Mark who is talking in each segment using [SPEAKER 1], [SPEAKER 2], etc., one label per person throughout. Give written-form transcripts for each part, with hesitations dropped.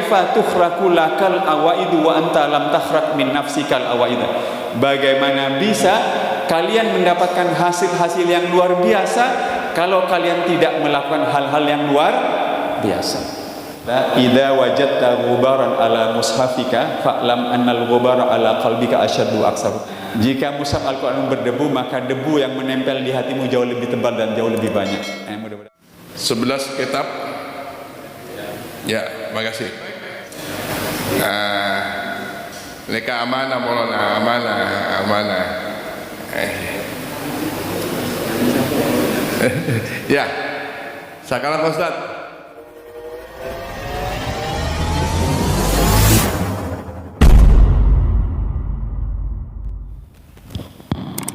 [SPEAKER 1] kaifa tukhraqu lakal awaidu wa anta lam takhraq min nafsikal awaid. Bagaimana bisa kalian mendapatkan hasil-hasil yang luar biasa kalau kalian tidak melakukan hal-hal yang luar biasa. Idza wajadta ghubaran ala mushafika fa'lam annal ghubara ala qalbika asyaddu aksar. Jika mushaf Al-Qur'an berdebu, maka debu yang menempel di hatimu jauh lebih tebal dan jauh lebih banyak.
[SPEAKER 2] 11 kitab. Ya, makasih. Mereka amanah, Maulana, amanah. Ya, sekarang Ustaz.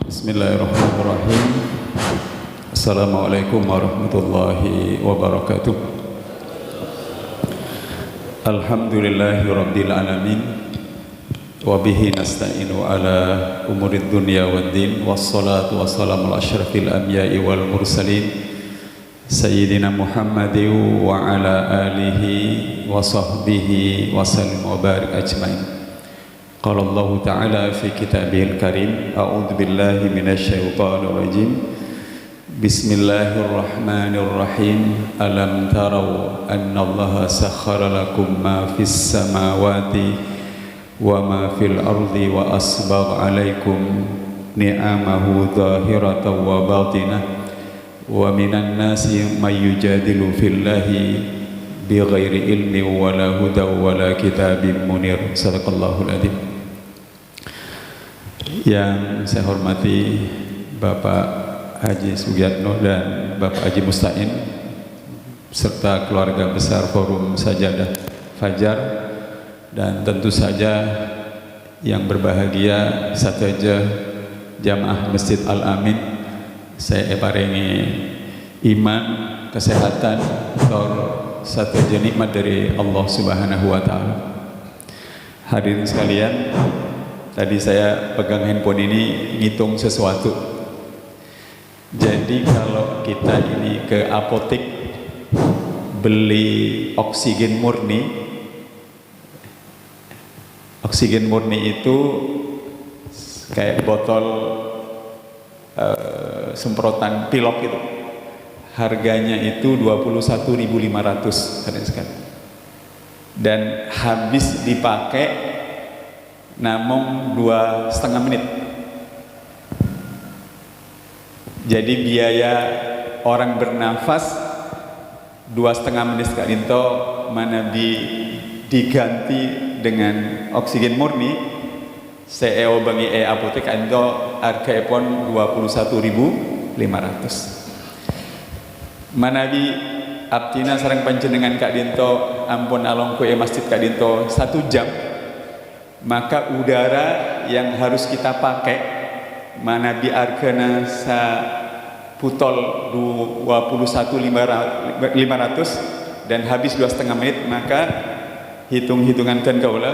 [SPEAKER 1] Bismillahirrahmanirrahim. Assalamualaikum warahmatullahi wabarakatuh. Alhamdulillahi rabbil alamin. Wabihi nasta'inu ala umurid dunya waddin. Wassalatu wassalamu ala asyrafil anbiya'i wal mursalin Sayyidina Muhammadin wa ala alihi wa sahbihi wa sallim wa barik ajmain. Qala Allah Ta'ala fi kitabihil karim. A'udzu billahi minasyaitonir rajim. Bismillahirrahmanirrahim. Alam tarau anna Allah sakhkhara lakum ma fis samawati wa ma fil ardi wa asbagha 'alaikum ni'amahu zahiratan wa batinah wa minan nasi may yujadilu fillahi bighairi ilmin wala hudaw wala kitabim munir. Sadaqallahul adzim. Yang saya hormati Bapak Haji Sugiyatno dan Bapak Haji Musta'in serta keluarga besar Forum Sajadah Fajar, dan tentu saja yang berbahagia sateja jamaah Masjid Al-Amin. Saya paringi iman, kesehatan, sateja nikmat dari Allah Subhanahu wa taala. Hadirin sekalian, tadi saya pegang handphone ini ngitung sesuatu. Jadi kalau kita ini ke apotek beli oksigen murni itu kayak botol semprotan pilok itu, harganya itu 21.500 sekali, dan habis dipakai namun 2,5 menit. Jadi biaya orang bernafas 2,5 menit sekali itu mana diganti dengan oksigen murni. Saya bangi apotek itu harga pun 21.500. Manabi abtina sareng panjenengan Kak Dinto ampun alongku masjid Kak Dinto 1 jam, maka udara yang harus kita pakai manabi argana sa putol 21.500 dan habis 2,5 menit, maka hitung-hitungan kan kaula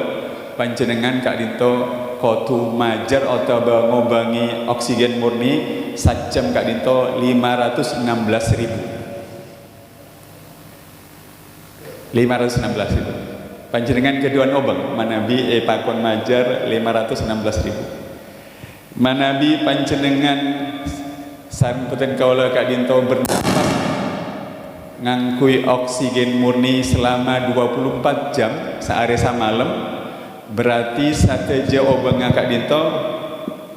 [SPEAKER 1] panjenengan Kak Dinto kotu majar atau ngobangi oksigen murni sajam Kak Dinto 516.000 itu panjenengan keduan obang manabi pakon majar 516.000. Manabi panjenengan samputen kaula Kak Dinto bernafas ngangkui oksigen murni selama 24 jam sehari semalam, berarti sateja obang Kak Dinto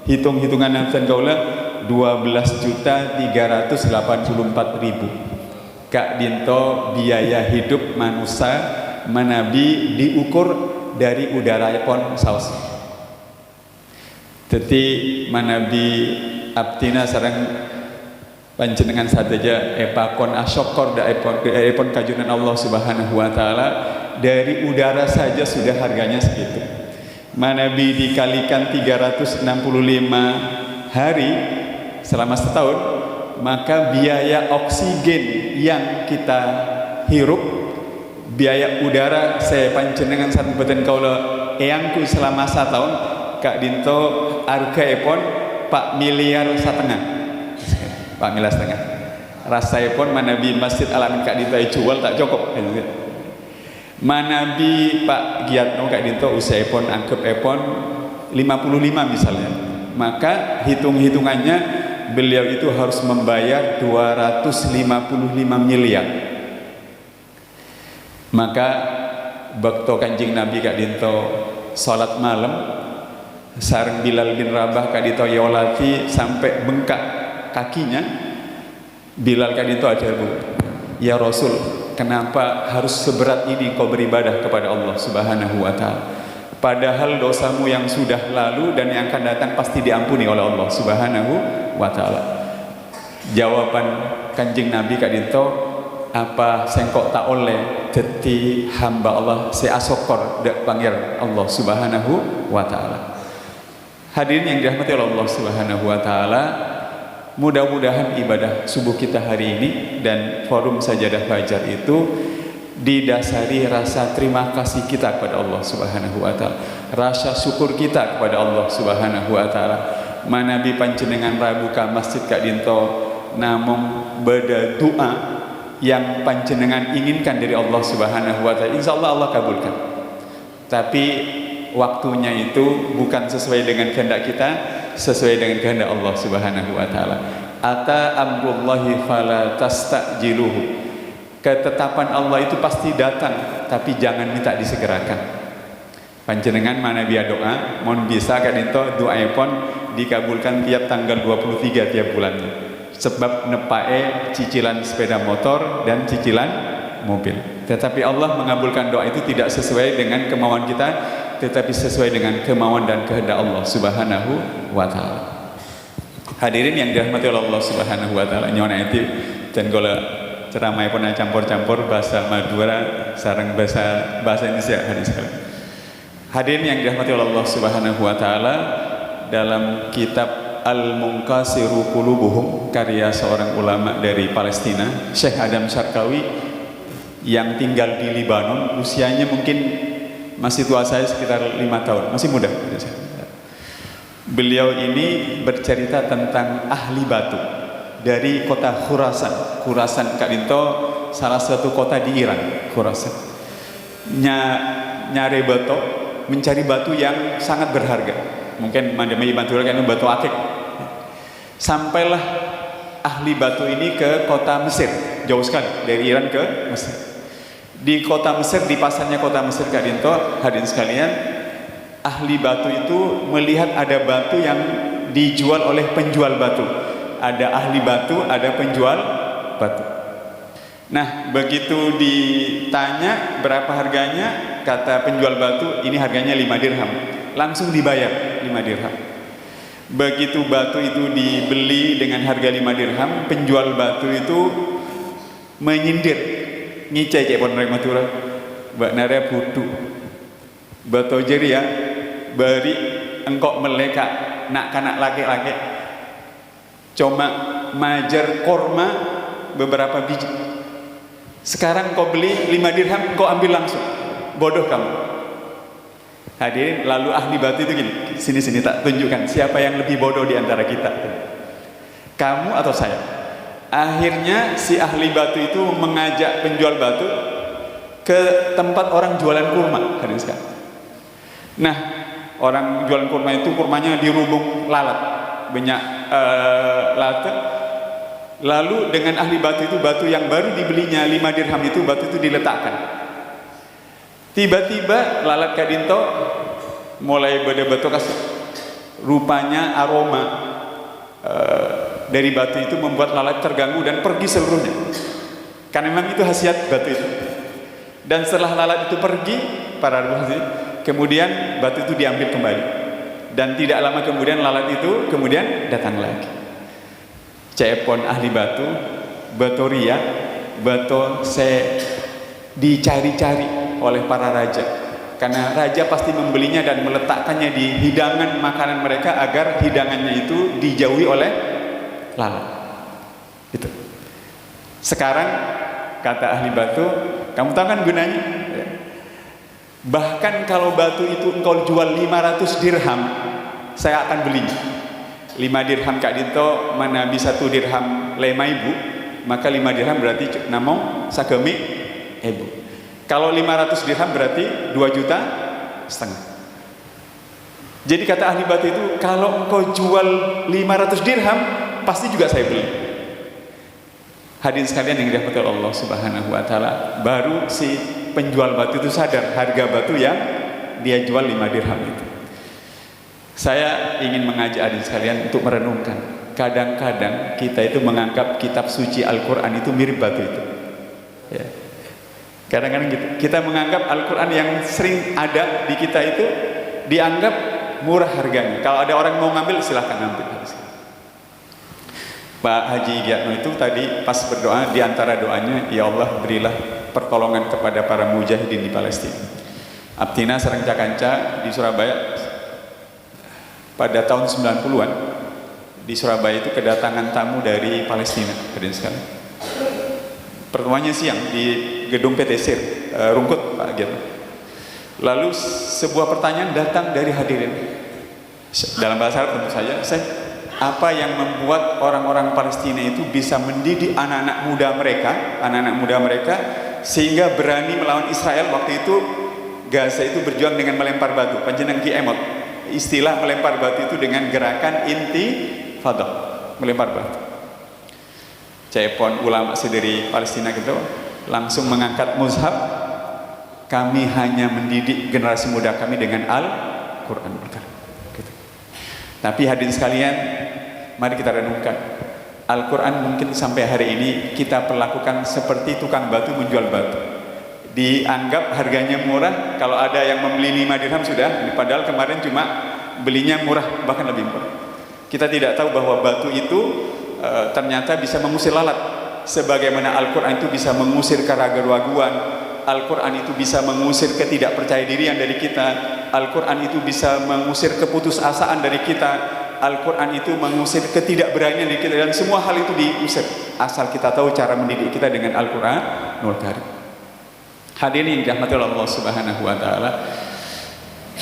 [SPEAKER 1] hitung-hitungan nanten kaula 12.384.000. Kak Dinto biaya hidup manusia manabi diukur dari udara pon saus. Jadi manabi abtina sareng panjenengan sateja epakon asyokor da epon kajunan Allah Subhanahu wa taala, dari udara saja sudah harganya segitu. Manabi dikalikan 365 hari selama setahun, maka biaya oksigen yang kita hirup, biaya udara saya panjenengan sareng beten kaula eyangku selama 1 tahun Kak Dinto harga epon 4,5 miliar. 4,5 miliar. Rasa epon manabi Masjid Al-Amin Kak Dinto jual tak cukup. Manabi Pak Giatno Kak Dinto usai epon angkep epon 55 misalnya, maka hitung-hitungannya beliau itu harus membayar 255 miliar. Maka bakto Kanjeng Nabi Kak Dinto salat malam sareng Bilal bin Rabah Kak Dinto yolati sampai bengkak kakinya. Bilal Kak Dinto ada ya Rasul, kenapa harus seberat ini kau beribadah kepada Allah Subhanahu wa Ta'ala, padahal dosamu yang sudah lalu dan yang akan datang pasti diampuni oleh Allah Subhanahu wa Ta'ala. Jawaban Kanjeng Nabi Kak Dinto, apa sengkok tak oleh dadi hamba Allah seasokor dak pangeran Allah Subhanahu wa Ta'ala. Hadirin yang dirahmati oleh Allah Subhanahu wa Ta'ala, mudah-mudahan ibadah subuh kita hari ini dan forum sajadah fajar itu didasari rasa terima kasih kita kepada Allah Subhanahu wa Ta'ala, rasa syukur kita kepada Allah Subhanahu wa Ta'ala. Manabi panjenengan rabu ka masjid Kak Dinto namung beda doa yang panjenengan inginkan dari Allah Subhanahu wa Ta'ala, insyaallah Allah kabulkan. Tapi waktunya itu bukan sesuai dengan kehendak kita, sesuai dengan kehendak Allah Subhanahu wa Ta'ala. Ata amrullahi fala tastajiluhu. Ketetapan Allah itu pasti datang, tapi jangan minta disegerakan. Panjenengan mana biar doa, mohon bisa Kak Dinto doa pun dikabulkan tiap tanggal 23 tiap bulannya. Sebab nepae cicilan sepeda motor dan cicilan mobil. Tetapi Allah mengabulkan doa itu tidak sesuai dengan kemauan kita, tetapi sesuai dengan kemauan dan kehendak Allah Subhanahu wa Ta'ala. Hadirin yang dirahmati oleh Allah Subhanahu wa Ta'ala, nyona itu dan gola ceramah pun campur-campur bahasa Madura sareng bahasa Indonesia hadirin sekalian. Hadirin yang dirahmati oleh Allah Subhanahu wa Ta'ala, dalam kitab Al-Munqasiru Qulubuhum karya seorang ulama dari Palestina, Syekh Adam Syarkawi, yang tinggal di Libanon, usianya mungkin masih tua saya sekitar 5 tahun, masih muda. Beliau ini bercerita tentang ahli batu dari kota Khurasan. Khurasan Kak Dinto salah satu kota di Iran, Khurasan. Nyari batu, mencari batu yang sangat berharga. Mungkin mandemi bantuan kan batu akik. Sampailah ahli batu ini ke kota Mesir, jauh sekali dari Iran ke Mesir. Di kota Mesir, di pasarnya kota Mesir Kak Dinto, hadirin sekalian, ahli batu itu melihat ada batu yang dijual oleh penjual batu. Ada ahli batu, ada penjual batu. Nah, begitu ditanya berapa harganya, kata penjual batu, ini harganya 5 dirham. Langsung dibayar 5 dirham. Begitu batu itu dibeli dengan harga 5 dirham, penjual batu itu menyindir, ngicai pon rek matura, mbak nare budu batu jeri ya bari engkau meleka nak kanak laki-laki cuma majer korma beberapa biji, sekarang kau beli 5 dirham kau ambil langsung, bodoh kamu. Hadirin, lalu ahli batu itu gini, sini tak tunjukkan siapa yang lebih bodoh di antara kita, kamu atau saya. Akhirnya si ahli batu itu mengajak penjual batu ke tempat orang jualan kurma, hadirin sekalian. Nah, orang jualan kurma itu kurmanya dirubung lalat, banyak lalat. Lalu dengan ahli batu itu, batu yang baru dibelinya 5 dirham itu, batu itu diletakkan. Tiba-tiba lalat Kak Dinto mulai beda-beda kasih. Rupanya aroma dari batu itu membuat lalat terganggu dan pergi seluruhnya. Karena memang itu khasiat batu itu. Dan setelah lalat itu pergi, para ruhani, kemudian batu itu diambil kembali. Dan tidak lama kemudian lalat itu kemudian datang lagi. Cepon ahli batu, batoria, batu dicari-cari oleh para raja, karena raja pasti membelinya dan meletakkannya di hidangan makanan mereka agar hidangannya itu dijauhi oleh lalat. Itu. Sekarang kata ahli batu, kamu tahu kan gunanya? Bahkan kalau batu itu engkau jual 500 dirham, saya akan belinya. 5 dirham Kak Dinto mana bisa 1 dirham 5.000, maka 5 dirham berarti namong sagemi ibu. Kalau 500 dirham berarti 2,5 juta. Jadi kata ahli batu itu, kalau engkau jual 500 dirham, pasti juga saya beli. Hadirin sekalian yang dirahmati Allah Subhanahu wa taala, baru si penjual batu itu sadar harga batu yang dia jual 5 dirham itu. Saya ingin mengajak hadirin sekalian untuk merenungkan. Kadang-kadang kita itu menganggap kitab suci Al-Quran itu mirip batu itu. Ya. Kadang-kadang gitu. Kita menganggap Al-Quran yang sering ada di kita itu dianggap murah harganya. Kalau ada orang mau ngambil, silahkan ambil. Pak Haji Giatno itu tadi pas berdoa, di antara doanya, ya Allah berilah pertolongan kepada para mujahidin di Palestina. Aptina Sareng Cakanca di Surabaya pada tahun 90-an di Surabaya itu kedatangan tamu dari Palestina. Pertemuannya siang di gedung PT SIR, Rungkut Pak Giatno. Lalu sebuah pertanyaan datang dari hadirin dalam bahasa Arab tentu saja. Apa yang membuat orang-orang Palestina itu bisa mendidik anak-anak muda mereka sehingga berani melawan Israel? Waktu itu Gaza itu berjuang dengan melempar batu. Panjenengan Ki Emot, istilah melempar batu itu dengan gerakan intifadah, melempar batu. Cepon ulama dari Palestina gitu langsung mengangkat mushaf, kami hanya mendidik generasi muda kami dengan Al-Quran. Gitu. Tapi hadirin sekalian, mari kita renungkan. Al-Quran mungkin sampai hari ini kita perlakukan seperti tukang batu menjual batu. Dianggap harganya murah, kalau ada yang membeli 5 dirham sudah, padahal kemarin cuma belinya murah, bahkan lebih murah. Kita tidak tahu bahwa batu itu ternyata bisa mengusir lalat, sebagaimana Al-Quran itu bisa mengusir keraguan-raguan. Al-Quran itu bisa mengusir ketidakpercayadirian dari kita. Al-Quran itu bisa mengusir keputusasaan dari kita. Al-Quran itu mengusir ketidakberanian dari kita, dan semua hal itu diusir asal kita tahu cara mendidik kita dengan Al-Quranul Karim. Hadirin yang dirahmati Allah Subhanahu wa taala,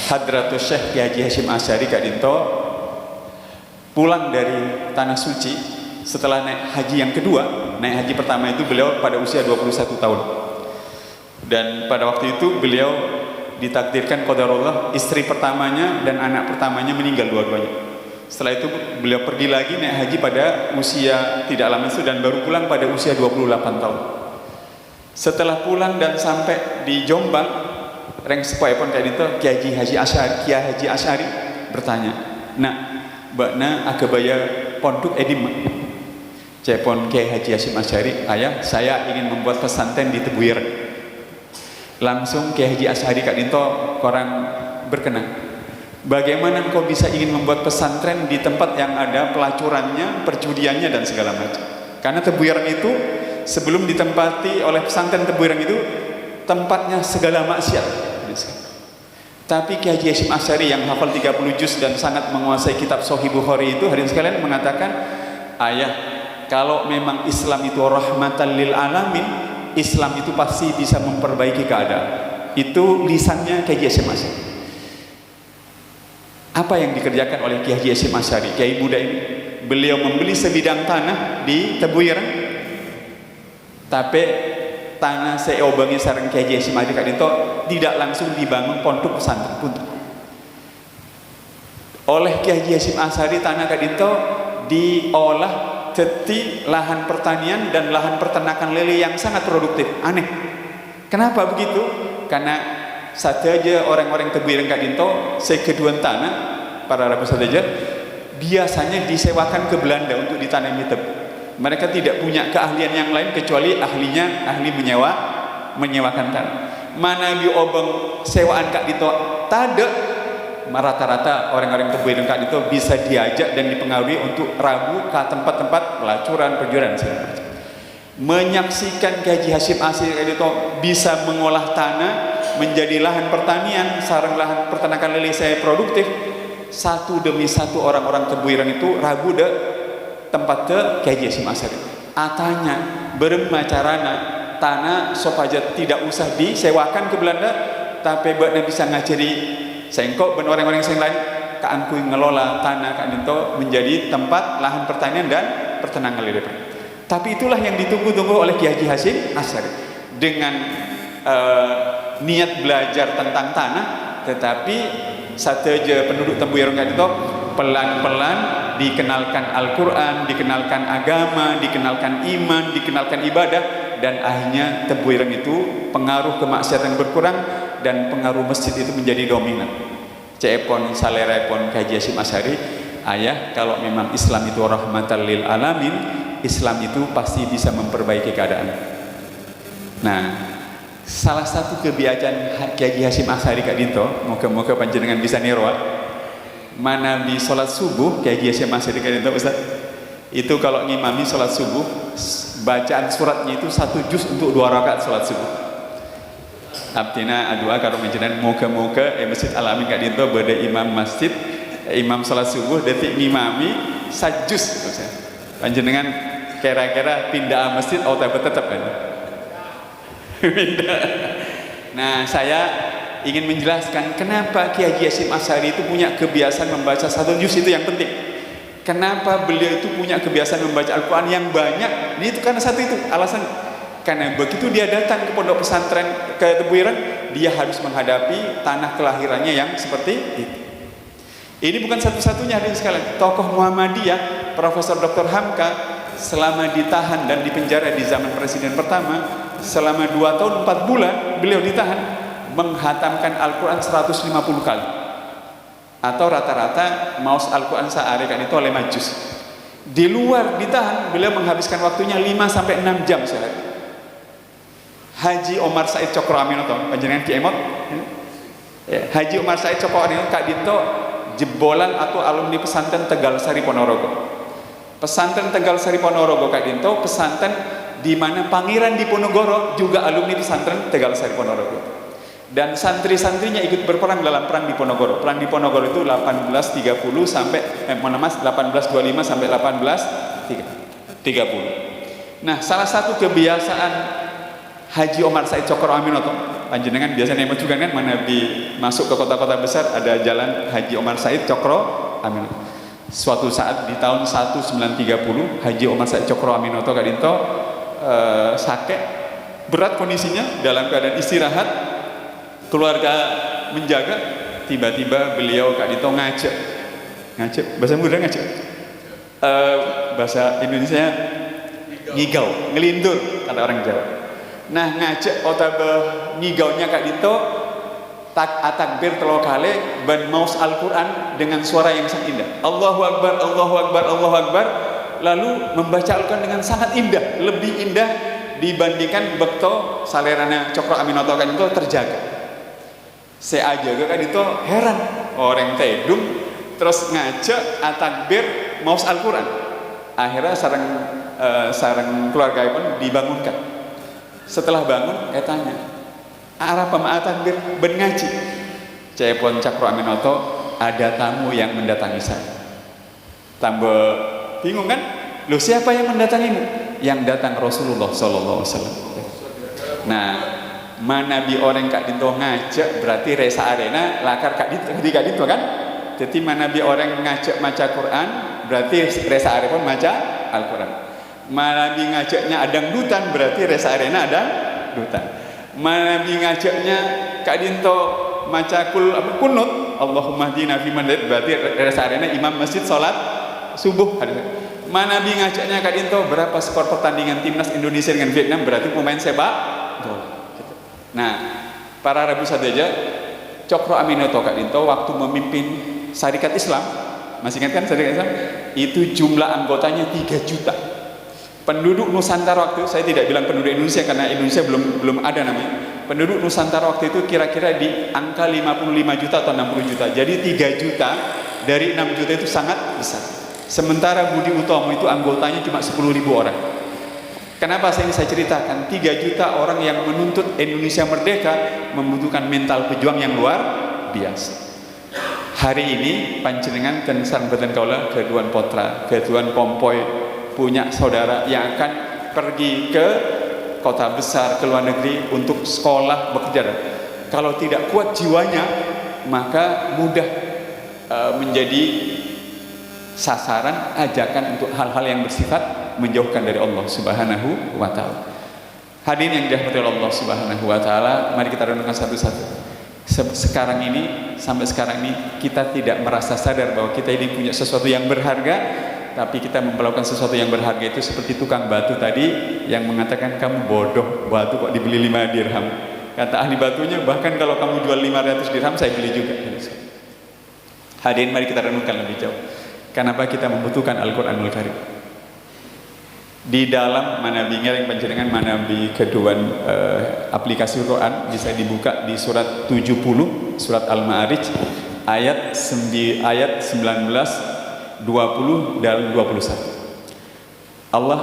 [SPEAKER 1] Hadratus Syekh Kiai Haji Hasyim Asy'ari Kak Dinto pulang dari tanah suci setelah naik haji yang kedua. Naik haji pertama itu beliau pada usia 21 tahun. Dan pada waktu itu beliau ditakdirkan qadarullah, istri pertamanya dan anak pertamanya meninggal dua-duanya. Setelah itu beliau pergi lagi naik haji pada usia tidak lama itu, dan baru pulang pada usia 28 tahun. Setelah pulang dan sampai di Jombang, reng sepoi pun kayak itu, Kiai Haji Asy'ari bertanya, "Nak, bakna agabaya pondok edim?" Cepon Kiai Haji Hasyim Asy'ari, "Ayah, saya ingin membuat pesantren di Tebuireng." Langsung Kiai Haji Asy'ari Kak Dinto korang berkenan. Bagaimana engkau bisa ingin membuat pesantren di tempat yang ada pelacurannya, perjudiannya dan segala macam? Karena Tebuireng itu sebelum ditempati oleh pesantren Tebuireng itu tempatnya segala maksiat. Tapi Kiai Haji Hasyim Asy'ari yang hafal 30 juz dan sangat menguasai kitab Sahih Bukhari itu, hadirin sekalian, mengatakan, "Ayah, kalau memang Islam itu rahmatan lil alamin, Islam itu pasti bisa memperbaiki keadaan." Itu lisannya Kiai Haji Hasyim Asy'ari. Apa yang dikerjakan oleh Kiai Haji Hasyim Asy'ari, Kiai muda ini? Beliau membeli sebidang tanah di Tebuireng, tapi tanah seobangi sareng Kiai Haji Hasyim Asy'ari Kak Dinto tidak langsung dibangun pondok pesantren pun. Oleh Kiai Haji Hasyim Asy'ari tanah Kak Dinto diolah jadi lahan pertanian dan lahan peternakan lele yang sangat produktif. Aneh. Kenapa begitu? Karena saja orang-orang Tebuireng Kak Dinto sekeduan tanah para Arab saja biasanya disewakan ke Belanda untuk ditanami tebu. Mereka tidak punya keahlian yang lain kecuali ahli menyewakan tanah. Mana diobeng sewaan Kak Dinto tada, rata-rata orang-orang Tebuireng Kak Dinto bisa diajak dan dipengaruhi untuk rabu ke tempat-tempat pelacuran, perjudian segala macam. Menyaksikan Kiai Haji Hasyim Asy'ari Kak Dinto bisa mengolah tanah menjadi lahan pertanian, sarang lahan peternakan lele saya produktif. Satu demi satu orang-orang Tebuireng itu ragu de tempat ke Kiai Haji Hasyim Asy'ari. Atanya berema carana tanah sopaja tidak usah disewakan ke Belanda, tapi bakna bisa ngajari sengkok ben orang-orang yang lain kaangkui ngelola tanah Kak Dinto menjadi tempat lahan pertanian dan peternakan lele. Tapi itulah yang ditunggu-tunggu oleh Kiai Haji Hasyim Asy'ari. Dengan niat belajar tentang tanah, tetapi sateja penduduk Tembuireng itu pelan-pelan dikenalkan Al-Quran, dikenalkan agama, dikenalkan iman, dikenalkan ibadah, dan akhirnya Tembuireng itu pengaruh kemaksiatan berkurang dan pengaruh masjid itu menjadi dominan. Cepon salerepon Kaji Hasyim Asy'ari, ayah kalau memang Islam itu rahmatan lil alamin, Islam itu pasti bisa memperbaiki keadaan. Nah, salah satu kebiasaan Kaji Hasyim Asy'ari Kak Dinto, moga-moga panjenengan bisa nirwa, mana di sholat subuh Kaji Hasyim Asy'ari Kak Dinto Ustaz, itu kalau ngimami sholat subuh, bacaan suratnya itu 1 juz untuk 2 rakaat sholat subuh. Abtina adua karo panjenengan moga-moga Masjid Al-Amin Kak Dinto beda imam masjid, imam sholat subuh detik ngimami 1 juz. Panjenengan kira-kira pindah masjid atau tetap kan? Nah, saya ingin menjelaskan kenapa Kiai Haji Hasyim Asy'ari itu punya kebiasaan membaca 1 juz, itu yang penting. Kenapa beliau itu punya kebiasaan membaca Al-Quran yang banyak? Ini itu karena satu itu alasan. Karena begitu dia datang ke pondok pesantren ke Tembuireng, dia harus menghadapi tanah kelahirannya yang seperti itu. Ini bukan satu-satunya hadirin sekalian. Tokoh Muhammadiyah, Profesor Dr. Hamka, selama ditahan dan dipenjara di zaman presiden pertama, selama 2 tahun 4 bulan beliau ditahan, menghatamkan Al-Quran 150 kali, atau rata-rata maus Al-Quran sehari kan itu 5 juz. Di luar ditahan, beliau menghabiskan waktunya 5-6 jam sehari. Haji Omar Said Cokro Aminoto, panjenengan Ki Emot, Haji Omar Said Cokro Aminoto Kak Dinto jebolan atau alumni pesantren Tegal Sari Ponorogo. Pesantren Tegal Sari Ponorogo Kak Dinto pesantren di mana Pangeran Diponegoro juga alumni pesantren Tegal Sari Ponorogo. Dan santri-santrinya ikut berperang dalam perang Diponegoro. Perang Diponegoro itu 1830 sampai 1825 sampai 1830. Nah, salah satu kebiasaan Haji Omar Said Cokro Aminoto, panjenengan biasanya emot juga kan, mana masuk ke kota-kota besar ada jalan Haji Omar Said Cokro Aminoto. Suatu saat di tahun 1930, Haji Omar Said Cokro Aminoto Kak Dinto sakit berat kondisinya, dalam keadaan istirahat, keluarga menjaga, tiba-tiba beliau Kak Dinto ngajak bahasa muda ngajak, bahasa Indonesia ngigau, ngelindur kata orang Jawa. Nah, ngajak otabe ngigaunya Kak Dinto takbir 3 kali ban maus Al-Quran dengan suara yang sangat indah, Allahu Akbar, Allahu Akbar, Allahu Akbar, lalu membaca Al-Quran dengan sangat indah, lebih indah dibandingkan bekto salerana Cokro Aminoto Kak Dinto terjaga. Saya aja Kak Dinto heran, orang tedung terus ngajak takbir maus Al-Quran. Akhirnya sarang keluarga pun dibangunkan. Setelah bangun, tanya, arah pemaat takbir ben ngaji. Cepon Cokro Aminoto, ada tamu yang mendatangi saya. Tambah bingung kan? Loh, siapa yang mendatangimu? Yang datang Rasulullah Sallallahu Alaihi Wasallam. Nah, mana bi orang Kak Dinto ngajak berarti resa arena lakar Kak Dinto kan? Jadi mana bi orang ngajak maca Quran berarti resa arena pun maca Al-Quran. Mana bi ngajaknya adang dutan berarti resa arena ada dutan. Mana bi ngajaknya Kak Dinto maca kunut Allahumma hdina fiman hadait berarti resa arena imam masjid salat subuh. Mana bi ngajaknya Kak Dinto berapa skor pertandingan timnas Indonesia dengan Vietnam berarti pemain sepak bola. Nah, para Rabu saja Cokro Aminoto Kak Dinto waktu memimpin Syarikat Islam, masih ingat kan Syarikat Islam? Itu jumlah anggotanya 3 juta. Penduduk Nusantara waktu, saya tidak bilang penduduk Indonesia karena Indonesia belum ada namanya. Penduduk Nusantara waktu itu kira-kira di angka 55 juta atau 60 juta. Jadi 3 juta dari 6 juta itu sangat besar. Sementara Budi Utomo itu anggotanya cuma 10.000 orang. Kenapa saya ceritakan? 3 juta orang yang menuntut Indonesia merdeka membutuhkan mental pejuang yang luar biasa. Hari ini panjenengan dan Sarambatan Kaula Keduan Potra, Keduan Pompoy punya saudara yang akan pergi ke kota besar, ke luar negeri untuk sekolah, bekerja. Kalau tidak kuat jiwanya, maka mudah menjadi sasaran ajakan untuk hal-hal yang bersifat menjauhkan dari Allah Subhanahu wa Ta'ala. Hadirin yang dirahmati Allah Subhanahu wa taala, mari kita renungkan satu-satu. Sekarang ini, sampai sekarang ini kita tidak merasa sadar bahwa kita ini punya sesuatu yang berharga, tapi kita memperlakukan sesuatu yang berharga itu seperti tukang batu tadi yang mengatakan kamu bodoh, batu kok dibeli 5 dirham. Kata ahli batunya, bahkan kalau kamu jual 500 dirham saya beli juga. Hadirin, mari kita renungkan lebih jauh. Kenapa kita membutuhkan Al-Qur'anul Karim? Di dalam manabinya yang panjenengan manabi kedua aplikasi Quran bisa dibuka di surat 70 surat Al-Ma'arij ayat 19, 20 dan 21. Allah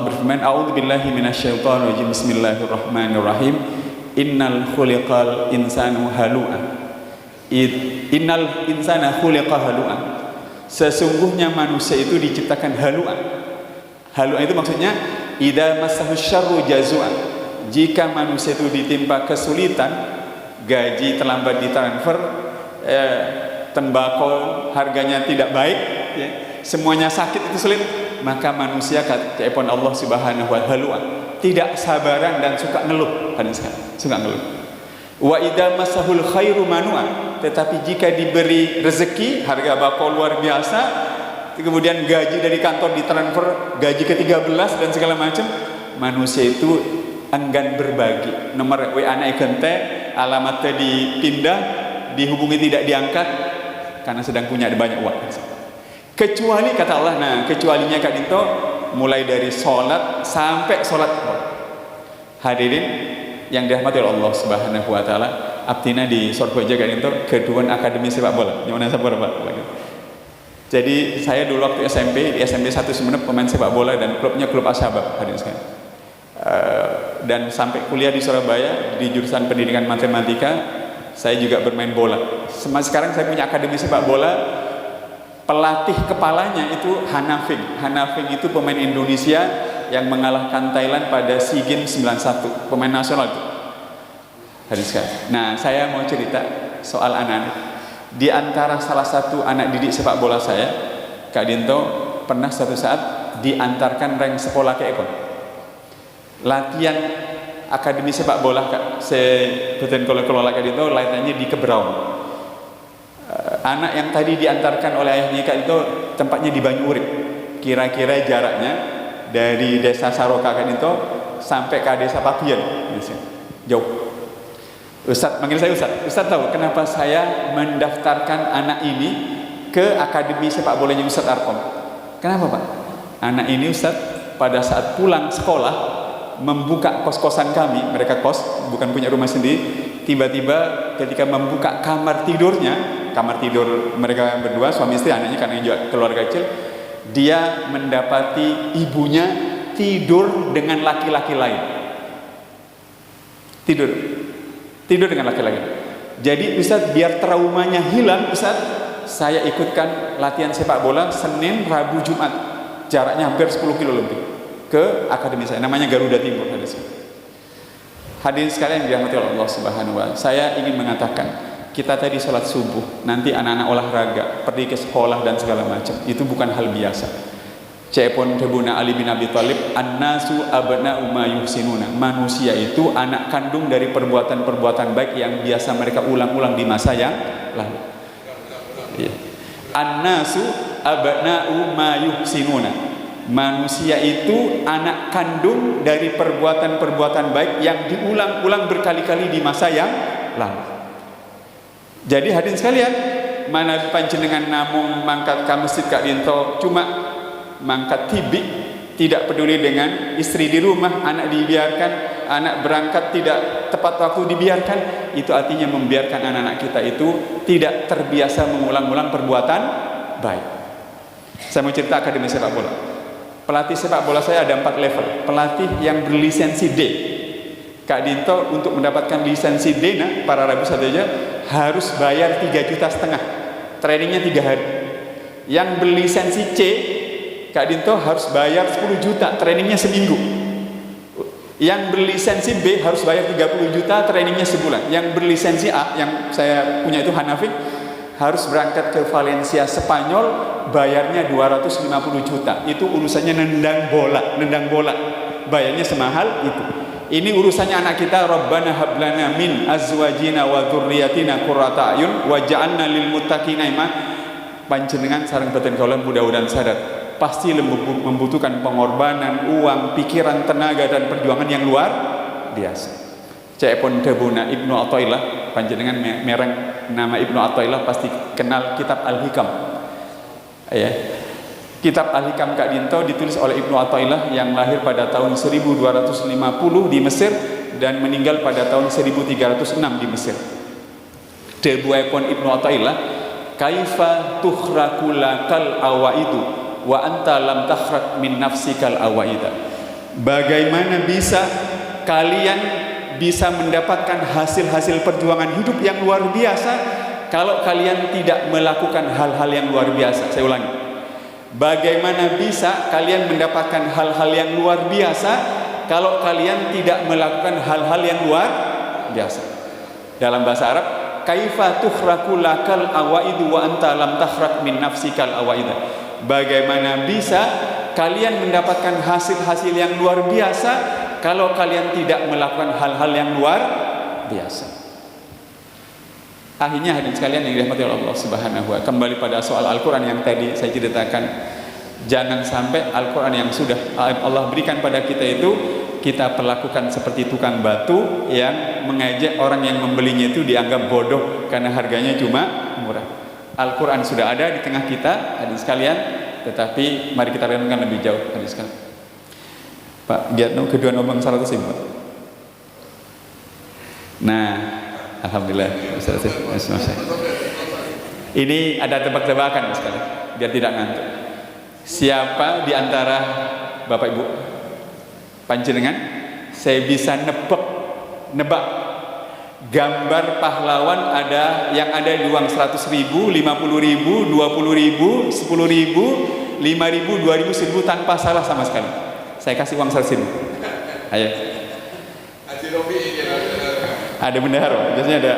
[SPEAKER 1] berfirman, a'udzubillahi minasyaitonirrajim, bismillahirrahmanirrahim, innal khuliqal insanu halu'a, innal insana khuliqa halu'a, sesungguhnya manusia itu diciptakan halu'a. Halu'a itu maksudnya idza massahu syarru jazua, jika manusia itu ditimpa kesulitan, gaji terlambat ditransfer, tembakau harganya tidak baik, ya, semuanya sakit, itu sulit, maka manusia kata Allah Subhanahu wa taala tidak sabaran dan suka ngeluh, suka ngeluh. Wa idza massahul khairu manua, tetapi jika diberi rezeki, harga bakau luar biasa, kemudian gaji dari kantor ditransfer, gaji ke-13 dan segala macam, manusia itu enggan berbagi. Nomor WA naik gente, alamatnya dipindah, dihubungi tidak diangkat karena sedang punya banyak uang. Kecuali kata Allah, nah kecualinya Kak Dinto mulai dari sholat sampai sholat. Hadirin yang dirahmati oleh Allah Subhanahu wa taala, abdina di Sorboja Kak Dinto keduan akademi sepak bola. Yang mana sabar Pak? Jadi saya dulu waktu SMP, di SMP 1 Sumeneb pemain sepak bola dan klubnya klub Asyabab, hadirin sekalian. Dan sampai kuliah di Surabaya di jurusan pendidikan matematika, saya juga bermain bola. Sekarang saya punya akademi sepak bola. Pelatih kepalanya itu Hanafing. Hanafing itu pemain Indonesia yang mengalahkan Thailand pada SEA Games 91, pemain nasional itu. Hadirin sekalian. Nah, saya mau cerita soal anak-anak. Di antara salah satu anak didik sepak bola saya, Kak Dinto, pernah suatu saat diantarkan rank sekolah ke Ekon. Latihan akademi sepak bola Kak, sebetulnya kalau kelola Kak Dinto, latihannya di Kebraun. Anak yang tadi diantarkan oleh ayahnya Kak Dinto, tempatnya di Banyuurip. Kira-kira jaraknya dari desa Saroka Kak Dinto sampai ke desa Papian, jauh. Ustadz, manggil saya Ustadz. Ustadz tahu kenapa saya mendaftarkan anak ini ke akademi sepak bolanya Ustadz Arkom? Kenapa Pak? Anak ini Ustadz pada saat pulang sekolah membuka kos-kosan kami, mereka kos, bukan punya rumah sendiri. Tiba-tiba ketika membuka kamar tidurnya, kamar tidur mereka berdua, suami istri, anaknya karena juga keluarga kecil, dia mendapati ibunya tidur dengan laki-laki lain. Tidur dengan laki-laki. Jadi Ustadz, biar traumanya hilang, Ustadz, saya ikutkan latihan sepak bola Senin, Rabu, Jumat, jaraknya hampir 10 kilo lebih, ke akademi saya, namanya Garuda Timur. Hadirin sekalian yang dirahmati Allah Subhanahu wa taala, saya ingin mengatakan, kita tadi sholat subuh, nanti anak-anak olahraga, pergi ke sekolah dan segala macam, itu bukan hal biasa. Cepon Tebuna Ali bin Abi Thalib, an-nasu abna'u ma yuhsinuna, manusia itu anak kandung dari perbuatan-perbuatan baik yang biasa mereka ulang-ulang di masa yang lalu. An-nasu abna'u ma yuhsinuna, manusia itu anak kandung dari perbuatan-perbuatan baik yang diulang-ulang berkali-kali di masa yang lalu. Jadi hadirin sekalian, mana panjenengan namung mangkat ka masjid Kak Dinto cuma mangkat tibik, tidak peduli dengan istri di rumah, anak dibiarkan, anak berangkat tidak tepat waktu dibiarkan, itu artinya membiarkan anak-anak kita itu tidak terbiasa mengulang-ulang perbuatan baik. Saya mau cerita akademi sepak bola. Pelatih sepak bola saya ada 4 level. Pelatih yang berlisensi D, Kak Dinto untuk mendapatkan lisensi D, nah, para Rabu saja harus bayar 3,5 juta, trainingnya 3 hari. Yang berlisensi C, Kak Dinto harus bayar 10 juta, trainingnya seminggu. Yang berlisensi B harus bayar 30 juta, trainingnya sebulan. Yang berlisensi A, yang saya punya itu Hanafi, harus berangkat ke Valencia Spanyol, bayarnya 250 juta. Itu urusannya nendang bola. bayarnya semahal itu. Ini urusannya anak kita. Rabbana hablana min azwajina wa dzurriyyatina qurrata a'yun waj'alna lil muttaqina imama. Panjenengan sareng batin kaula mudah-mudahan sadar pasti membutuhkan pengorbanan, uang, pikiran, tenaga dan perjuangan yang luar biasa. Cek pun debuna Ibnu Athaillah, panjenengan mereng nama Ibnu Athaillah pasti kenal kitab Al-Hikam. Ya. Kitab Al-Hikam Kak Dinto ditulis oleh Ibnu Athaillah yang lahir pada tahun 1250 di Mesir dan meninggal pada tahun 1306 di Mesir. Debuaipun Ibnu Athaillah, kaifa tukhrakulakal awaidu wa anta lam takhrak min nafsikal awaida. Bagaimana bisa kalian bisa mendapatkan hasil-hasil perjuangan hidup yang luar biasa kalau kalian tidak melakukan hal-hal yang luar biasa? Saya ulangi. Bagaimana bisa kalian mendapatkan hal-hal yang luar biasa kalau kalian tidak melakukan hal-hal yang luar biasa? Dalam bahasa Arab, kaifa tukhraku lakal awaidu wa anta lam takhrak min nafsikal awaida. Bagaimana bisa kalian mendapatkan hasil-hasil yang luar biasa kalau kalian tidak melakukan hal-hal yang luar biasa? Akhirnya hadirin sekalian yang dirahmati oleh Allah Subhanahu wa ta'ala, kembali pada soal Al-Quran yang tadi saya ceritakan. Jangan sampai Al-Quran yang sudah Allah berikan pada kita itu kita perlakukan seperti tukang batu yang mengejek orang yang membelinya itu dianggap bodoh karena harganya cuma murah. Al-Quran sudah ada di tengah kita hadirin sekalian, tetapi mari kita renungkan lebih jauh hadirin sekalian. Pak Giatno kedua nombang 100 ribu. Nah, alhamdulillah. Ini ada tebak-tebakan sekali, biar tidak ngantuk. Siapa di antara Bapak Ibu panjenengan saya bisa nebak gambar pahlawan ada yang ada di uang 100 ribu, 50 ribu, 20 ribu, 10 ribu, 5 ribu, 2 ribu, 1000 tanpa salah sama sekali. Saya kasih uang 100 ribu. Ayo. Ada bendahara, biasanya ada.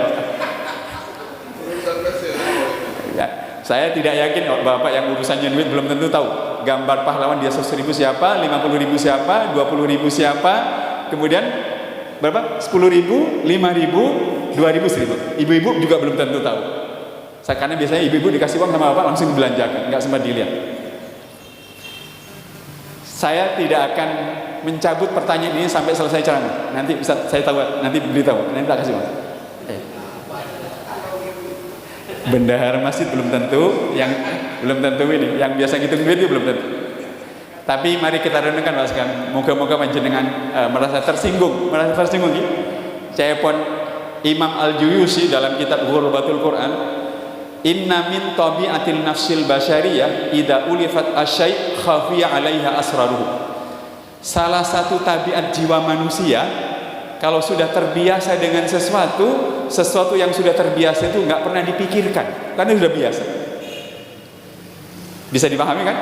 [SPEAKER 1] Ya, saya tidak yakin Bapak yang urusannya duit belum tentu tahu gambar pahlawan dia 100 ribu siapa, 50 ribu siapa, 20 ribu siapa, kemudian berapa? 10 ribu, 5 ribu, 2 ribu, 1000. Ibu-ibu juga belum tentu tahu. Karena biasanya ibu-ibu dikasih uang sama Bapak langsung dibelanjakan, nggak sempat dilihat. Saya tidak akan mencabut pertanyaan ini sampai selesai ceramah. Nanti bisa saya tahu, nanti beritahu, nanti tak kasih uang. Bendahara masjid belum tentu, yang belum tentu ini, yang biasa ngitung duit itu belum tentu. Tapi mari kita renungkan Mas kan, moga-moga panjenengan merasa tersinggung gitu. Cepon Imam Al-Juyusi dalam kitab Ghurbatul Quran, inna min tabi'atil nafsil basyariyah idza ulifat asyai' khafiya 'alaiha asraruhu. Salah satu tabiat jiwa manusia kalau sudah terbiasa dengan sesuatu yang sudah terbiasa itu nggak pernah dipikirkan karena sudah biasa. Bisa dipahami kan?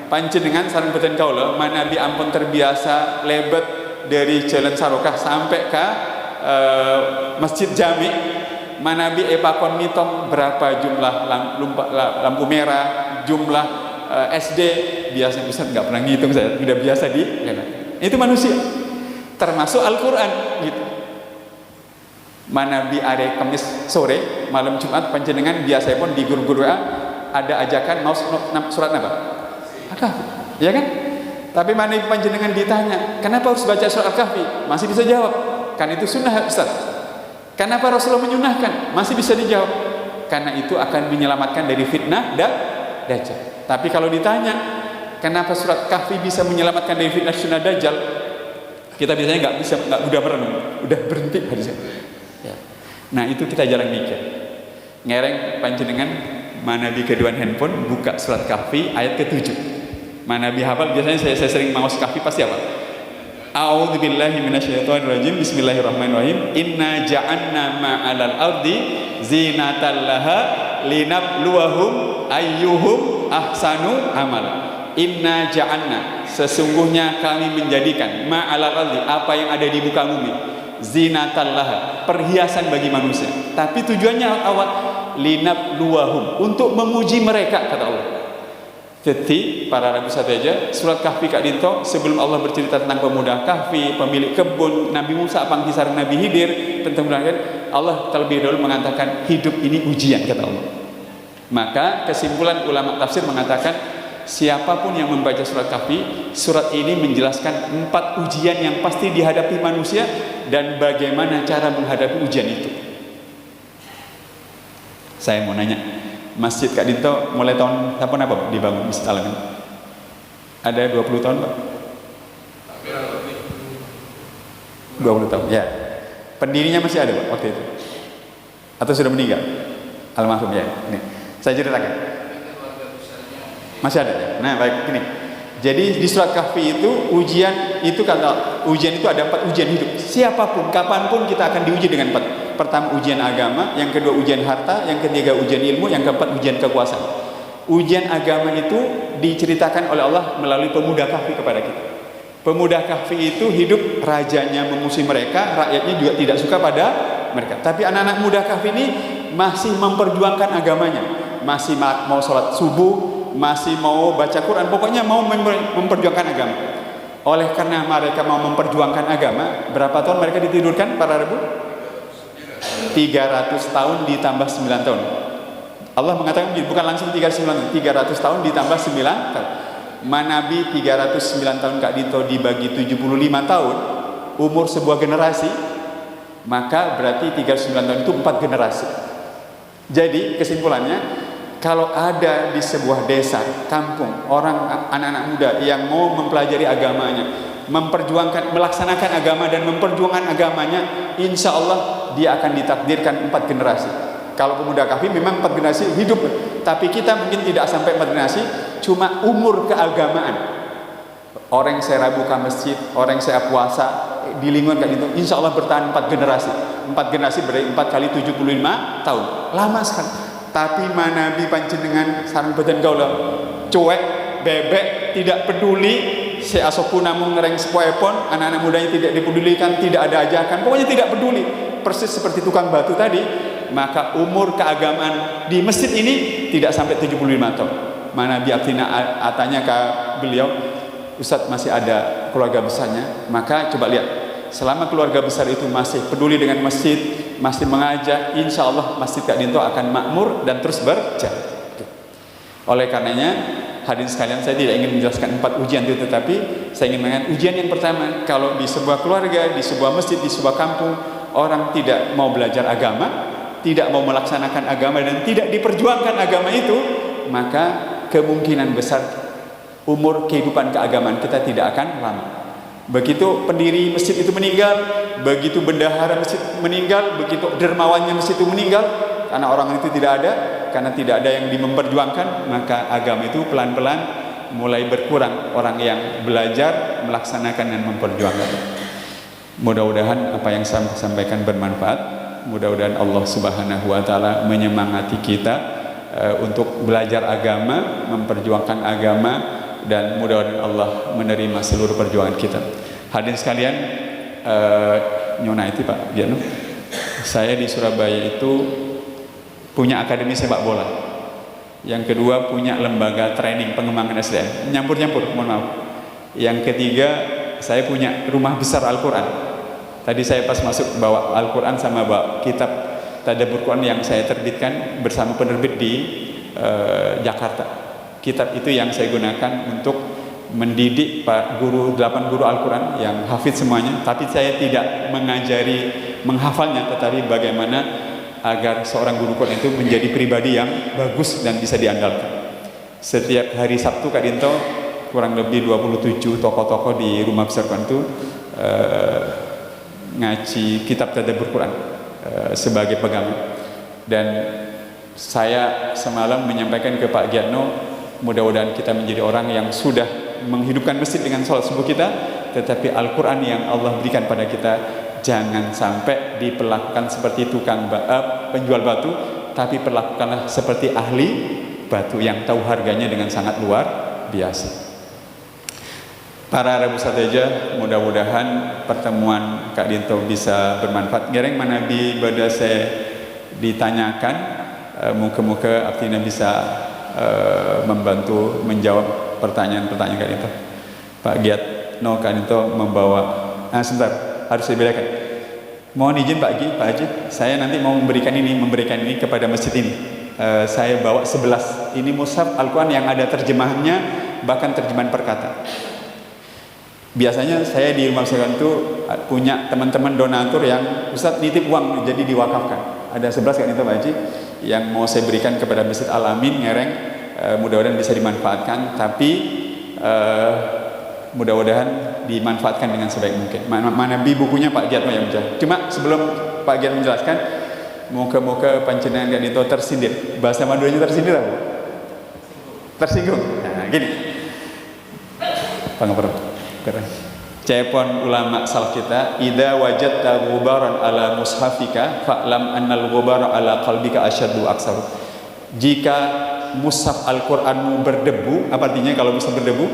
[SPEAKER 1] Panjenengan sareng boten kaula manabi ampun terbiasa lebet dari Jalan Sarokah sampai ke Masjid Jami, manabi epakon mitong berapa jumlah lampu merah, jumlah SD biasa Ustaz nggak pernah ngitung, saya sudah biasa di itu manusia termasuk Al-Quran gitu. Manabi are Kamis sore malam Jumat panjenengan biasa pun di guru-guru ada ajakan mau surat apa? Al-Kahfi, ya kan? Tapi mana panjenengan ditanya, kenapa harus baca surat Al-Kahfi? Masih bisa jawab, kan itu sunnah Ustaz. Kenapa Rasulullah menyunahkan? Masih bisa dijawab, karena itu akan menyelamatkan dari fitnah dan dajjal. Tapi kalau ditanya, kenapa surat Kahfi bisa menyelamatkan dari fitnah sunnah dajjal? Kita biasanya nggak udah berhenti hadisnya. Ya. Nah itu kita jarang mikir. Ngereng panjenengan mana di keduaan handphone buka surat Kahfi ayat ke-7. Mana bi hafal biasanya saya sering maus Kahfi pasti apa? A'udzubillahi minasyaitonirrajim. Bismillahirrahmanirrahim. Inna ja'anna ma'alal ardi zinatan laha linabluwahum ayyuhum ahsanu amal. Inna ja'anna, sesungguhnya kami menjadikan ma'alal ardi, apa yang ada di muka bumi, zinatan laha, perhiasan bagi manusia. Tapi tujuannya awal linabluwahum, untuk menguji mereka kata Allah. Jadi para Rabu Sateja, surat Kahfi Kak Dinto, sebelum Allah bercerita tentang pemuda Kahfi, pemilik kebun, Nabi Musa, pangki sarang Nabi Hidir, tentang Allah terlebih dahulu mengatakan hidup ini ujian, kata Allah. Maka kesimpulan ulama tafsir mengatakan siapapun yang membaca surat Kahfi, surat ini menjelaskan 4 ujian yang pasti dihadapi manusia dan bagaimana cara menghadapi ujian itu. Saya mau nanya, Masjid Kak Dinto mulai tahun kapan apa dibangun Masjid Al-Amin? Ada 20 tahun Pak? 20 tahun, ya. Pendirinya masih ada Pak waktu itu? Atau sudah meninggal? Almarhum ya. Ini saya ceritakan. Masih ada ya. Nah baik, gini. Jadi di surat Kahfi itu ujian itu kata ujian itu ada 4 ujian hidup. Siapapun, kapanpun kita akan diuji dengan 4. Pertama ujian agama, yang kedua ujian harta, yang ketiga ujian ilmu, yang keempat ujian kekuasaan. Ujian agama itu diceritakan oleh Allah melalui pemuda Kahfi kepada kita. Pemuda Kahfi itu hidup, rajanya memusuhi mereka, rakyatnya juga tidak suka pada mereka. Tapi anak-anak muda Kahfi ini masih memperjuangkan agamanya, masih mau sholat subuh, masih mau baca Quran, pokoknya mau memperjuangkan agama. Oleh karena mereka mau memperjuangkan agama, berapa tahun mereka ditidurkan para Rabu? 300 tahun ditambah 9 tahun. Allah mengatakan bukan langsung 309 tahun, 300 tahun ditambah 9 tahun. Manabi 309 tahun Kak Dinto dibagi 75 tahun, umur sebuah generasi, maka berarti 309 tahun itu 4 generasi. Jadi kesimpulannya, kalau ada di sebuah desa, kampung, orang anak-anak muda yang mau mempelajari agamanya, memperjuangkan, melaksanakan agama dan memperjuangkan agamanya, insya Allah dia akan ditakdirkan 4 generasi. Kalau pemuda Kahfi memang 4 generasi hidup, tapi kita mungkin tidak sampai 4 generasi, cuma umur keagamaan. Orang yang saya rabu ke masjid, orang yang saya puasa di lingkungan kayak gitu, insya Allah bertahan 4 generasi. 4 generasi berarti 4 kali 75 tahun, lama sekali. Tapi manabi panjenengan sareng boten gaula cuek, bebek, tidak peduli. Si asoku namun ngereng sepoepon, anak-anak mudanya tidak dipedulikan, tidak ada ajakan, pokoknya tidak peduli. Persis seperti tukang batu tadi, maka umur keagamaan di masjid ini tidak sampai 75 tahun. Manabi Abdina atanya ke beliau, Ustadz masih ada keluarga besarnya, maka coba lihat, selama keluarga besar itu masih peduli dengan masjid, masih mengajak, insya Allah Masjid Kak Dinto akan makmur dan terus berjalan. Oleh karenanya, hadirin sekalian, saya tidak ingin menjelaskan 4 ujian itu, tetapi saya ingin mengatakan ujian yang pertama, kalau di sebuah keluarga, di sebuah masjid, di sebuah kampung, orang tidak mau belajar agama, tidak mau melaksanakan agama dan tidak diperjuangkan agama itu, maka kemungkinan besar umur kehidupan keagamaan kita tidak akan lama. Begitu pendiri masjid itu meninggal, begitu bendahara masjid meninggal, begitu dermawannya masjid itu meninggal, karena orang itu tidak ada, karena tidak ada yang memperjuangkan, maka agama itu pelan-pelan mulai berkurang orang yang belajar, melaksanakan dan memperjuangkan. Mudah-mudahan apa yang saya sampaikan bermanfaat. Mudah-mudahan Allah Subhanahu wa taala menyemangati kita untuk belajar agama, memperjuangkan agama, dan mudah-mudahan Allah menerima seluruh perjuangan kita. Hadirin sekalian, Nyona itu Pak Giano, saya di Surabaya itu punya akademi sepak bola. Yang kedua punya lembaga training pengembangan SDM. Nyampur-nyampur, mohon maaf. Yang ketiga saya punya rumah besar Al-Quran. Tadi saya pas masuk bawa Al-Quran sama bawa kitab Tadabbur Quran yang saya terbitkan bersama penerbit di Jakarta. Kitab itu yang saya gunakan untuk mendidik Pak guru 8 guru Al-Quran yang hafid semuanya. Tapi saya tidak mengajari menghafalnya, tetapi bagaimana agar seorang guru Quran itu menjadi pribadi yang bagus dan bisa diandalkan. Setiap hari Sabtu Kak Dinto kurang lebih 27 tokoh-tokoh di rumah besar Quran itu ngaji kitab Tadabbur Quran sebagai pegangan. Dan saya semalam menyampaikan ke Pak Giano, mudah-mudahan kita menjadi orang yang sudah menghidupkan masjid dengan sholat subuh kita, tetapi Al-Quran yang Allah berikan pada kita jangan sampai diperlakukan seperti tukang penjual batu, tapi perlakukanlah seperti ahli batu yang tahu harganya dengan sangat luar biasa. Para Rabu Sateja, mudah-mudahan pertemuan Kak Dinto bisa bermanfaat. Gereng manabi bada saya ditanyakan, muka-muka artinya bisa membantu menjawab pertanyaan-pertanyaan kan itu. Pak Giatno kan itu membawa, sebentar, harus dibedakan. Mohon izin Pak Haji, saya nanti mau memberikan ini kepada masjid ini. Saya bawa 11. Ini mushaf Al-Quran yang ada terjemahannya, bahkan terjemahan perkata. Biasanya saya di rumah pesantren itu punya teman-teman donatur yang Ustaz nitip uang jadi diwakafkan. Ada 11 kan itu Pak Haji yang mau saya berikan kepada Masjid Al-Amin Ngereng. Mudah-mudahan bisa dimanfaatkan, tapi mudah-mudahan dimanfaatkan dengan sebaik mungkin. Mana bukunya Pak Giatno yang menjelaskan. Cuma sebelum Pak Giatno menjelaskan, muka-muka panjenengan itu tersindir. Bahasa Maduranya tersindir apa? Tersinggung. Nah, gini. Cepon ulama salaf kita, idza wajadta ghubaran ala mushafika fa'lam annal ghubara ala qalbika asyaddu aksaru. Jika mushaf Al-Qur'anmu berdebu, apa artinya kalau mushaf berdebu?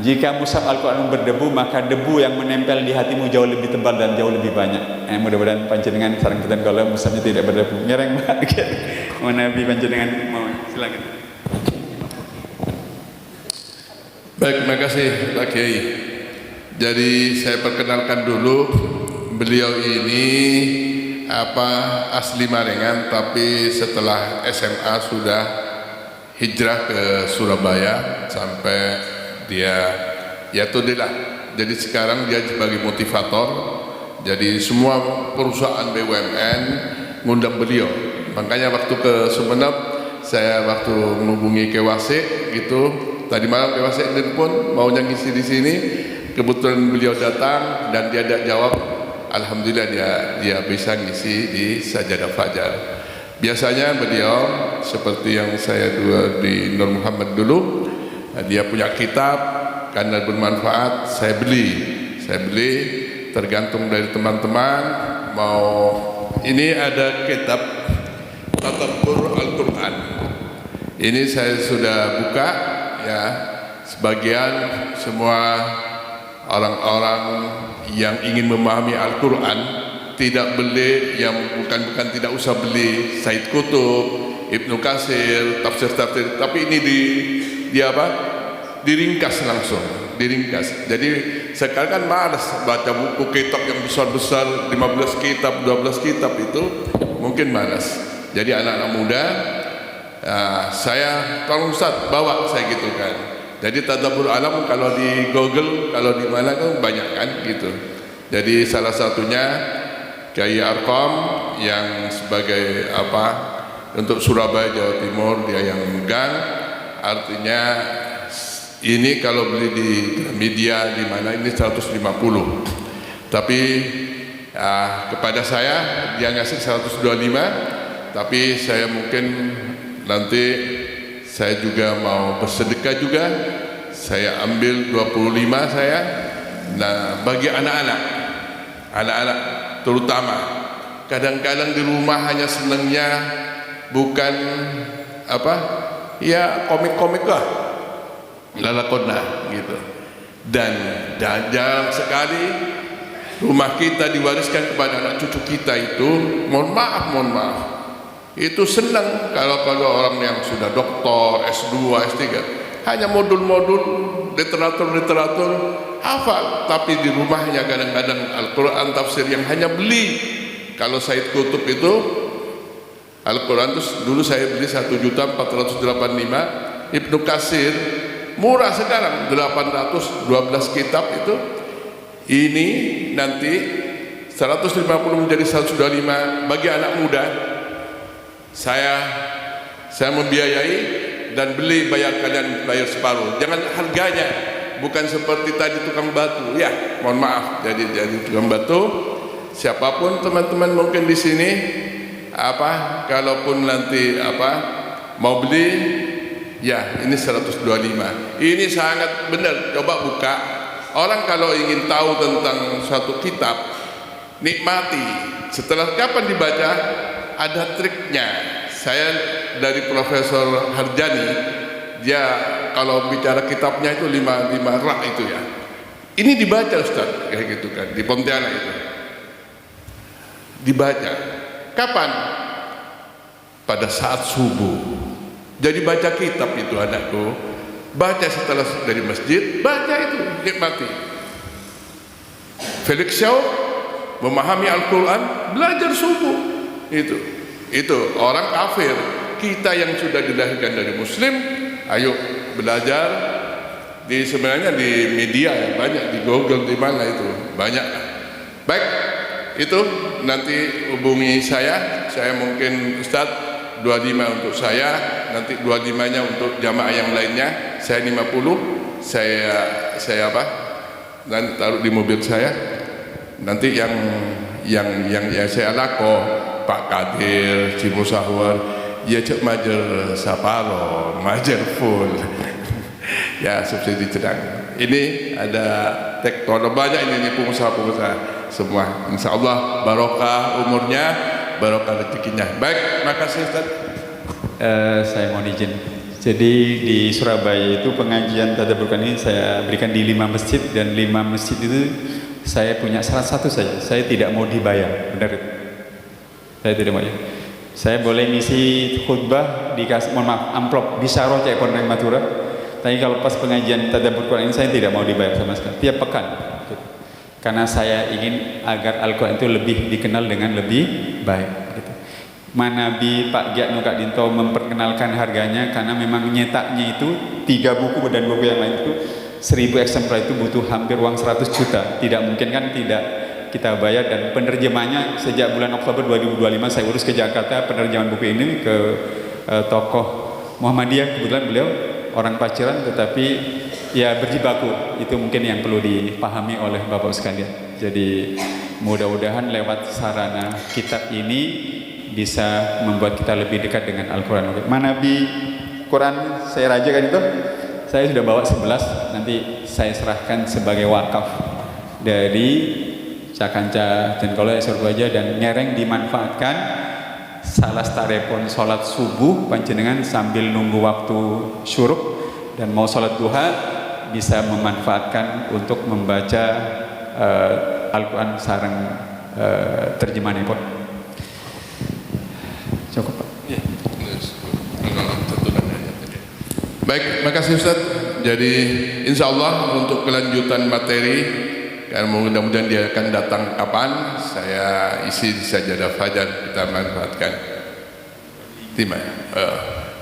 [SPEAKER 1] Jika mushaf Al-Qur'anmu berdebu, maka debu yang menempel di hatimu jauh lebih tebal dan jauh lebih banyak. Mudah-mudahan panjenengan sareng kita kalau mushafnya tidak berdebu. Ngereng Pak. Nabi panjenengan mau silakan.
[SPEAKER 2] Baik, terima kasih Pak Kiai. Jadi saya perkenalkan dulu, beliau ini asli Marengan, tapi setelah SMA sudah hijrah ke Surabaya sampai dia jadi sekarang dia sebagai motivator. Jadi semua perusahaan BUMN ngundang beliau. Makanya waktu ke Sumeneb, saya waktu menghubungi Kewase gitu, tadi malam Kewase pun maunya ngisi di sini, kebetulan beliau datang dan dia ada jawab. Alhamdulillah dia bisa ngisi di Sajadah Fajar. Biasanya beliau seperti yang saya dua di Nur Muhammad dulu, dia punya kitab karena bermanfaat, saya beli tergantung dari teman-teman mau. Ini ada kitab Tadabbur Al-Quran. Ini saya sudah buka ya, sebagian semua orang-orang yang ingin memahami Al-Quran tidak beli, yang bukan tidak usah beli Said Qutb, Ibnu Katsir, tafsir-tafsir, tapi ini diringkas langsung, diringkas. Jadi sekarang kan malas baca buku kitab yang besar-besar, 15 kitab, 12 kitab itu mungkin malas. Jadi anak-anak muda, saya tolong Ustaz bawa saya gitu kan. Jadi Tadabbur Alam kalau di Google, kalau di mana kan banyak kan gitu. Jadi salah satunya Kiai Arqam yang sebagai untuk Surabaya Jawa Timur dia yang megang. Artinya ini kalau beli di media di mana ini 150. Tapi kepada saya dia ngasih 125, tapi saya mungkin nanti saya juga mau bersedekah juga, saya ambil 25 saya. Nah, bagi anak-anak terutama kadang-kadang di rumah hanya senangnya bukan komik-komik lah, lalakonna gitu. Dan jarang sekali rumah kita diwariskan kepada anak cucu kita itu, mohon maaf itu senang kalau orang yang sudah doktor, S2, S3 hanya modul-modul literatur hafal, tapi di rumahnya kadang-kadang Al-Quran tafsir yang hanya beli. Kalau Said Qutb itu Al-Quran itu dulu saya beli 1.485.000, Ibnu Katsir murah sekarang 812 kitab itu. Ini nanti 150 menjadi 125 bagi anak muda. Saya membiayai dan beli, bayar kalian bayar separuh. Jangan harganya bukan seperti tadi tukang batu ya, mohon maaf. Jadi tukang batu, siapapun teman-teman mungkin di sini kalaupun nanti mau beli ya, ini 125. Ini sangat benar, coba buka. Orang kalau ingin tahu tentang suatu kitab, nikmati. Setelah kapan dibaca, ada triknya. Saya dari Profesor Harjani, dia kalau bicara kitabnya itu 5 rak itu ya. Ini dibaca Ustaz, kayak gitu kan, di Pontianak itu. Dibaca. Kapan? pada saat subuh. Jadi baca kitab itu anakku, baca setelah dari masjid, baca itu, nikmati. Felix Shaw memahami Al-Quran, belajar subuh. Itu orang kafir. Kita yang sudah dilahirkan dari Muslim, ayo belajar. Sebenarnya di media ya, banyak, di Google, di mana itu banyak. Baik, itu nanti hubungi saya mungkin Ustadz 25 untuk saya, nanti 25-nya untuk jamaah yang lainnya. Saya 50, saya apa? Nanti taruh di mobil saya. Nanti yang saya lako Pak Kadir, Cimusahwar, ya cek majer saparo, majer full. Ya subsidi sedang. Ini ada tektono banyak ini pengusaha-pengusaha semua. Insya Allah barokah umurnya, barokah rezekinya. Baik, makasih Ustaz.
[SPEAKER 1] Saya mohon izin. Jadi di Surabaya itu pengajian tadabbur Quran ini saya berikan di 5 masjid, dan 5 masjid itu saya punya salah satu saja. Saya tidak mau dibayar, benar itu. Saya tidak mau. Saya boleh ngisi khutbah dikasih, mohon maaf, amplop bisyarah cek Pondok Madura. Tapi kalau pas pengajian tadabbur Quran ini saya tidak mau dibayar sama sekali, tiap pekan. Karena saya ingin agar Al-Quran itu lebih dikenal dengan lebih baik. Manabi Pak Giat Nuka Dinto memperkenalkan harganya, karena memang nyetaknya itu 3 buku dan buku yang lain itu 1000 eksemplar itu butuh hampir uang 100 juta. Tidak mungkin kan tidak kita bayar, dan penerjemahnya sejak bulan Oktober 2025 saya urus ke Jakarta penerjemahan buku ini ke tokoh Muhammadiyah, kebetulan beliau orang Paciran tetapi ya berjibaku. Itu mungkin yang perlu dipahami oleh Bapak sekalian. Jadi mudah-mudahan lewat sarana kitab ini bisa membuat kita lebih dekat dengan Al-Quran. Manabi Quran saya rajakan itu, saya sudah bawa 11, nanti saya serahkan sebagai wakaf dari Cakanca dan kalau Surabaya, dan nyereng dimanfaatkan salah starepon sholat subuh panjenengan sambil nunggu waktu syuruk dan mau sholat duha bisa memanfaatkan untuk membaca Al-Quran sareng terjemahan pun. Cukup Pak.
[SPEAKER 2] Ya. Baik, makasih Ustaz. Jadi insya Allah untuk kelanjutan materi, dan mudah-mudahan dia akan datang kapan, saya isi di sajadah fajar, kita manfaatkan.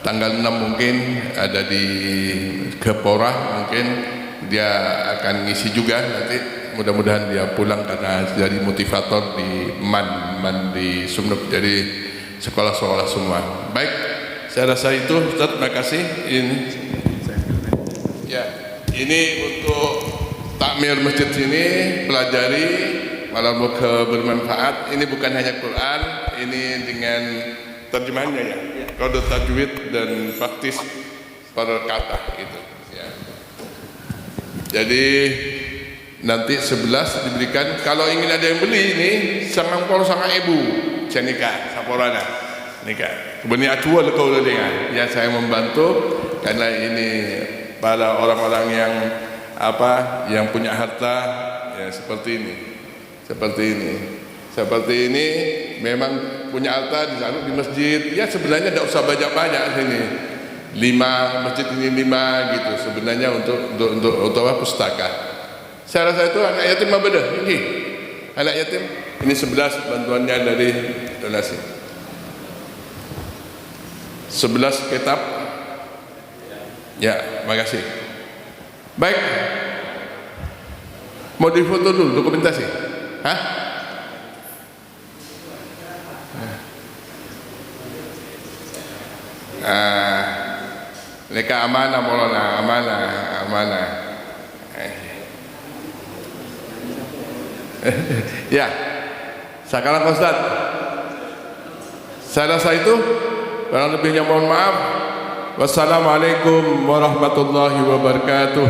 [SPEAKER 2] Tanggal 6 mungkin ada di Kepora, mungkin dia akan ngisi juga nanti. Mudah-mudahan dia pulang karena jadi motivator di Man di Sumnuk, jadi sekolah-sekolah semua. Baik, saya rasa itu Ustaz, terima kasih. Ini untuk takmir masjid sini, pelajari, malah bermanfaat. Ini bukan hanya Quran, ini dengan terjemahannya ya, kode tajwid dan praktis per kata gitu ya. Jadi nanti 11 diberikan. Kalau ingin ada yang beli ini sangang ibu cenika saporana nikah kebenih acua lekau dengan ya, saya membantu karena ini para orang-orang yang yang punya harta ya, seperti ini memang punya harta ditaruh di masjid ya. Sebenarnya tidak usah banyak-banyak sini, 5 masjid ini 5 gitu sebenarnya untuk pustaka. Saya rasa itu anak yatim beda ini anak yatim ini 11 bantuannya dari donasi 11 kitab ya. Makasih. Baik, mau difoto dulu dokumentasi? Hah? Mereka amanah Maulana, amanah. Ya, sekarang Ustaz, saya rasa itu. Kurang lebihnya mohon maaf. Wassalamualaikum warahmatullahi wabarakatuh.